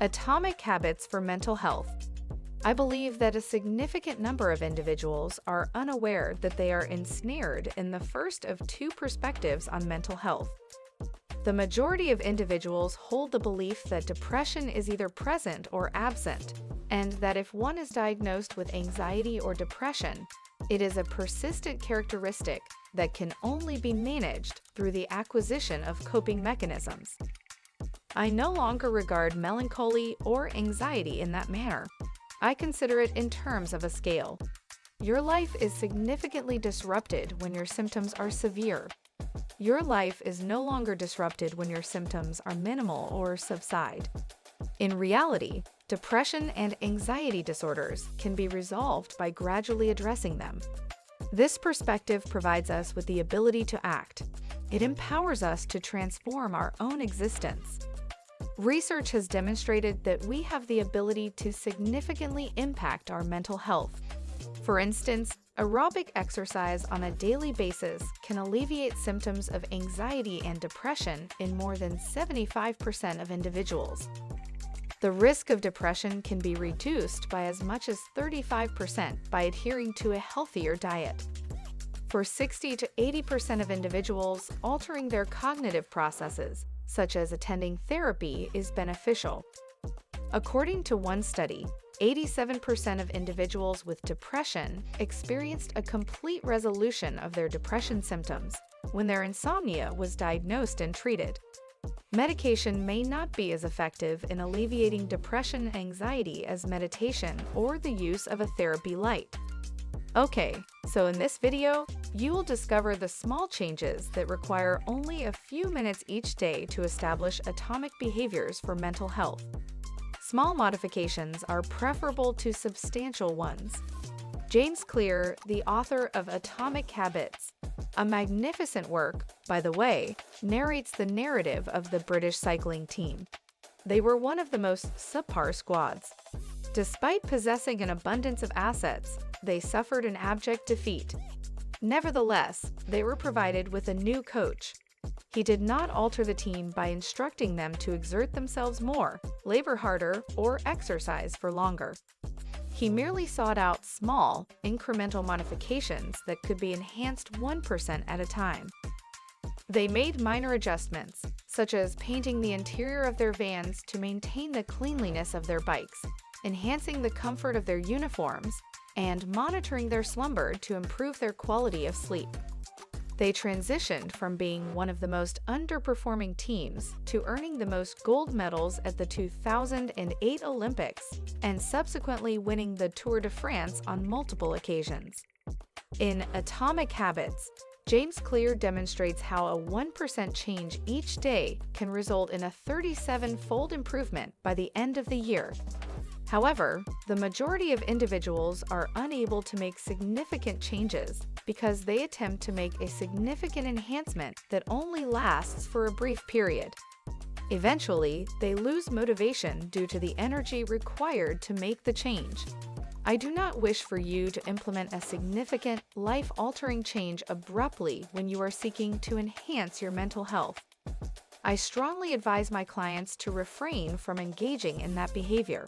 Atomic habits for mental health. I believe that a significant number of individuals are unaware that they are ensnared in the first of two perspectives on mental health. The majority of individuals hold the belief that depression is either present or absent, and that if one is diagnosed with anxiety or depression, it is a persistent characteristic that can only be managed through the acquisition of coping mechanisms. I no longer regard melancholy or anxiety in that manner. I consider it in terms of a scale. Your life is significantly disrupted when your symptoms are severe. Your life is no longer disrupted when your symptoms are minimal or subside. In reality, depression and anxiety disorders can be resolved by gradually addressing them. This perspective provides us with the ability to act. It empowers us to transform our own existence. Research has demonstrated that we have the ability to significantly impact our mental health. For instance, aerobic exercise on a daily basis can alleviate symptoms of anxiety and depression in more than 75% of individuals. The risk of depression can be reduced by as much as 35% by adhering to a healthier diet. For 60 to 80% of individuals, altering their cognitive processes, such as attending therapy, is beneficial. According to one study, 87% of individuals with depression experienced a complete resolution of their depression symptoms when their insomnia was diagnosed and treated. Medication may not be as effective in alleviating depression and anxiety as meditation or the use of a therapy light. Okay, so in this video, you will discover the small changes that require only a few minutes each day to establish atomic behaviors for mental health. Small modifications are preferable to substantial ones. James Clear, the author of Atomic Habits, a magnificent work, by the way, narrates the narrative of the British cycling team. They were one of the most subpar squads. Despite possessing an abundance of assets, they suffered an abject defeat. Nevertheless, they were provided with a new coach. He did not alter the team by instructing them to exert themselves more, labor harder, or exercise for longer. He merely sought out small, incremental modifications that could be enhanced 1% at a time. They made minor adjustments, such as painting the interior of their vans to maintain the cleanliness of their bikes, enhancing the comfort of their uniforms, and monitoring their slumber to improve their quality of sleep. They transitioned from being one of the most underperforming teams to earning the most gold medals at the 2008 Olympics and subsequently winning the Tour de France on multiple occasions. In Atomic Habits, James Clear demonstrates how a 1% change each day can result in a 37-fold improvement by the end of the year. However, the majority of individuals are unable to make significant changes because they attempt to make a significant enhancement that only lasts for a brief period. Eventually, they lose motivation due to the energy required to make the change. I do not wish for you to implement a significant, life-altering change abruptly when you are seeking to enhance your mental health. I strongly advise my clients to refrain from engaging in that behavior.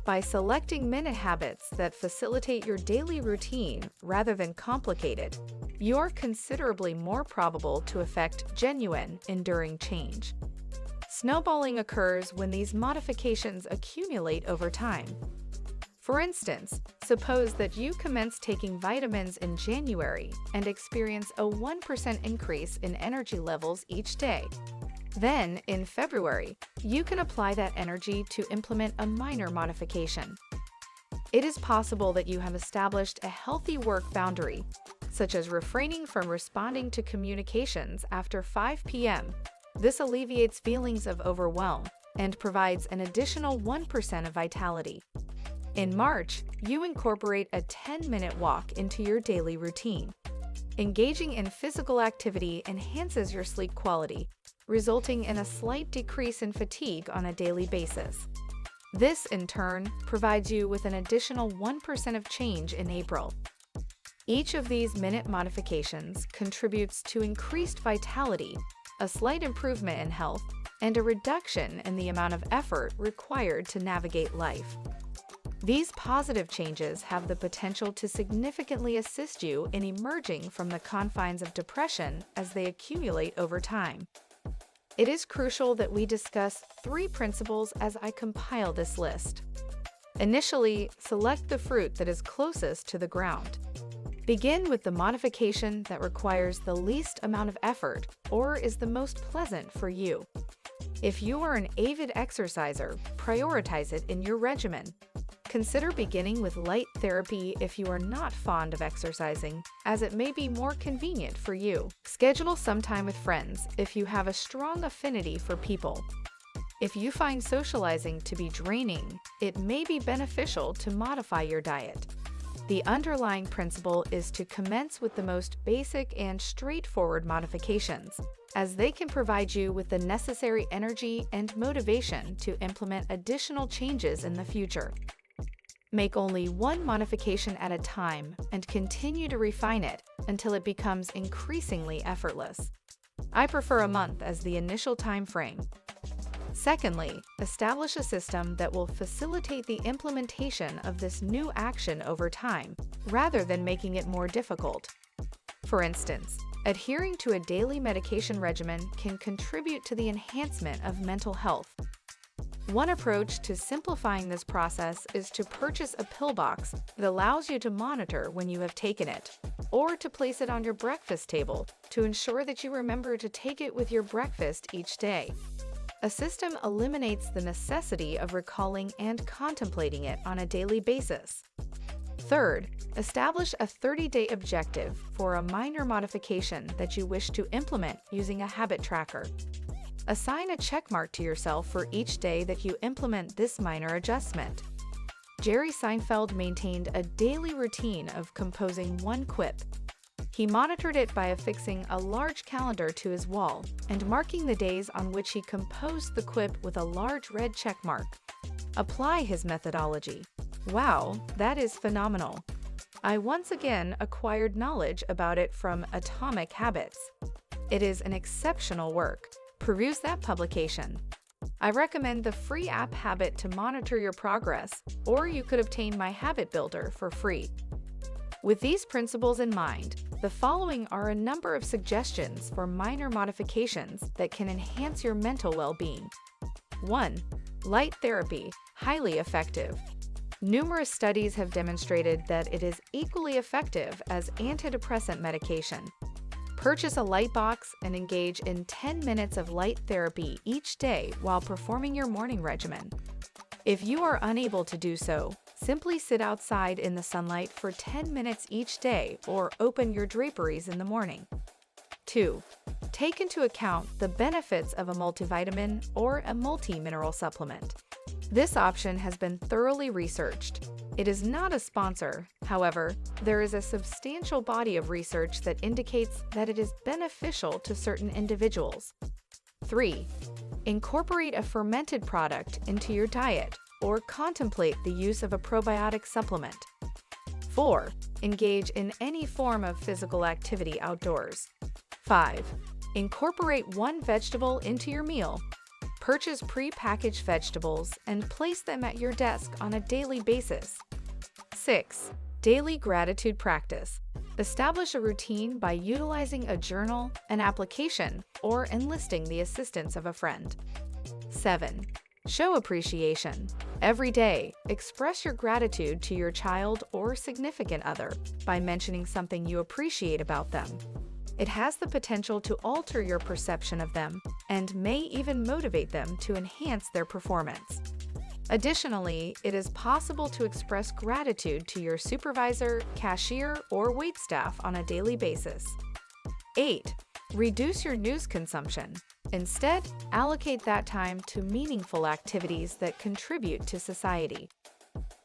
By selecting minute habits that facilitate your daily routine rather than complicate it, you're considerably more probable to effect genuine, enduring change. Snowballing occurs when these modifications accumulate over time. For instance, suppose that you commence taking vitamins in January and experience a 1% increase in energy levels each day. Then, in February, you can apply that energy to implement a minor modification. It is possible that you have established a healthy work boundary, such as refraining from responding to communications after 5 p.m. This alleviates feelings of overwhelm and provides an additional 1% of vitality. In March, you incorporate a 10-minute walk into your daily routine. Engaging in physical activity enhances your sleep quality, resulting in a slight decrease in fatigue on a daily basis. This, in turn, provides you with an additional 1% of change in April. Each of these minute modifications contributes to increased vitality, a slight improvement in health, and a reduction in the amount of effort required to navigate life. These positive changes have the potential to significantly assist you in emerging from the confines of depression as they accumulate over time. It is crucial that we discuss 3 principles as I compile this list. Initially, select the fruit that is closest to the ground. Begin with the modification that requires the least amount of effort or is the most pleasant for you. If you are an avid exerciser, prioritize it in your regimen. Consider beginning with light therapy if you are not fond of exercising, as it may be more convenient for you. Schedule some time with friends if you have a strong affinity for people. If you find socializing to be draining, it may be beneficial to modify your diet. The underlying principle is to commence with the most basic and straightforward modifications, as they can provide you with the necessary energy and motivation to implement additional changes in the future. Make only one modification at a time and continue to refine it until it becomes increasingly effortless. I prefer a month as the initial time frame. Secondly, establish a system that will facilitate the implementation of this new action over time, rather than making it more difficult. For instance, adhering to a daily medication regimen can contribute to the enhancement of mental health. One approach to simplifying this process is to purchase a pill box that allows you to monitor when you have taken it, or to place it on your breakfast table to ensure that you remember to take it with your breakfast each day. A system eliminates the necessity of recalling and contemplating it on a daily basis. Third, establish a 30-day objective for a minor modification that you wish to implement using a habit tracker. Assign a checkmark to yourself for each day that you implement this minor adjustment. Jerry Seinfeld maintained a daily routine of composing one quip. He monitored it by affixing a large calendar to his wall and marking the days on which he composed the quip with a large red checkmark. Apply his methodology. Wow, that is phenomenal. I once again acquired knowledge about it from Atomic Habits. It is an exceptional work. Peruse that publication. I recommend the free app Habit to monitor your progress, or you could obtain my Habit Builder for free. With these principles in mind, the following are a number of suggestions for minor modifications that can enhance your mental well-being. 1. Light therapy, highly effective. Numerous studies have demonstrated that it is equally effective as antidepressant medication. Purchase a light box and engage in 10 minutes of light therapy each day while performing your morning regimen. If you are unable to do so, simply sit outside in the sunlight for 10 minutes each day or open your draperies in the morning. 2. Take into account the benefits of a multivitamin or a multi-mineral supplement. This option has been thoroughly researched. It is not a sponsor. However, there is a substantial body of research that indicates that it is beneficial to certain individuals. 3. Incorporate a fermented product into your diet or contemplate the use of a probiotic supplement. 4. Engage in any form of physical activity outdoors. 5. Incorporate one vegetable into your meal. Purchase pre-packaged vegetables and place them at your desk on a daily basis. 6. Daily gratitude practice. Establish a routine by utilizing a journal, an application, or enlisting the assistance of a friend. 7. Show appreciation. Every day, express your gratitude to your child or significant other by mentioning something you appreciate about them. It has the potential to alter your perception of them and may even motivate them to enhance their performance. Additionally, it is possible to express gratitude to your supervisor, cashier, or waitstaff on a daily basis. 8. Reduce your news consumption. Instead, allocate that time to meaningful activities that contribute to society.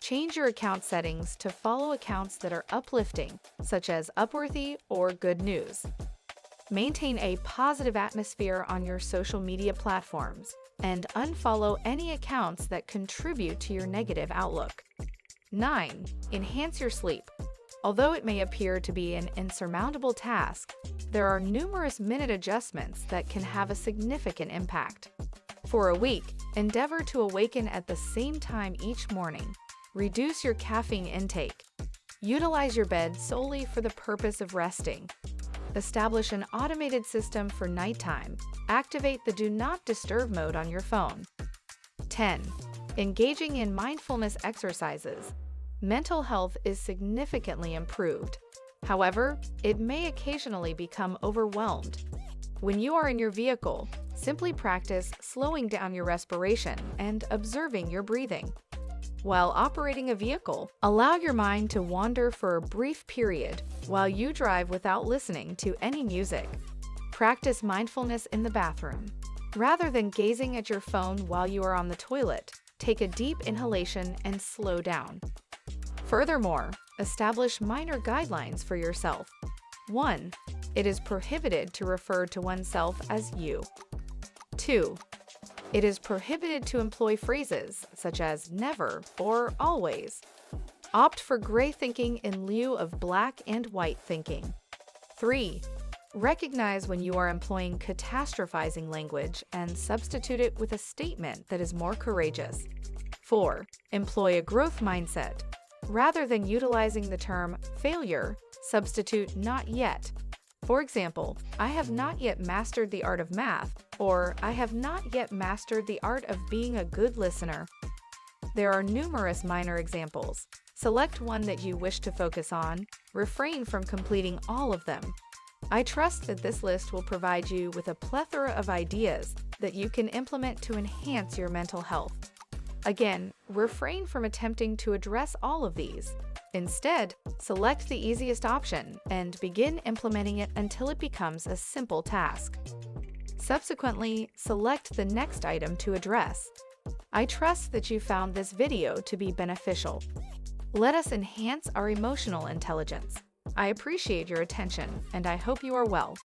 Change your account settings to follow accounts that are uplifting, such as Upworthy or Good News. Maintain a positive atmosphere on your social media platforms and unfollow any accounts that contribute to your negative outlook. 9. Enhance your sleep. Although it may appear to be an insurmountable task, there are numerous minute adjustments that can have a significant impact. For a week, endeavor to awaken at the same time each morning. Reduce your caffeine intake. Utilize your bed solely for the purpose of resting. Establish an automated system for nighttime. Activate the Do Not Disturb mode on your phone. 10. Engaging in mindfulness exercises. Mental health is significantly improved. However, it may occasionally become overwhelmed. When you are in your vehicle, simply practice slowing down your respiration and observing your breathing. While operating a vehicle, allow your mind to wander for a brief period while you drive without listening to any music. Practice mindfulness in the bathroom. Rather than gazing at your phone while you are on the toilet, take a deep inhalation and slow down. Furthermore, establish minor guidelines for yourself. 1. It is prohibited to refer to oneself as you. 2. It is prohibited to employ phrases such as never or always. Opt for gray thinking in lieu of black and white thinking. 3. Recognize when you are employing catastrophizing language and substitute it with a statement that is more courageous. 4. Employ a growth mindset. Rather than utilizing the term failure, substitute not yet. For example, I have not yet mastered the art of math, or I have not yet mastered the art of being a good listener. There are numerous minor examples. Select one that you wish to focus on. Refrain from completing all of them. I trust that this list will provide you with a plethora of ideas that you can implement to enhance your mental health. Again, refrain from attempting to address all of these. Instead, select the easiest option and begin implementing it until it becomes a simple task. Subsequently, select the next item to address. I trust that you found this video to be beneficial. Let us enhance our emotional intelligence. I appreciate your attention, and I hope you are well.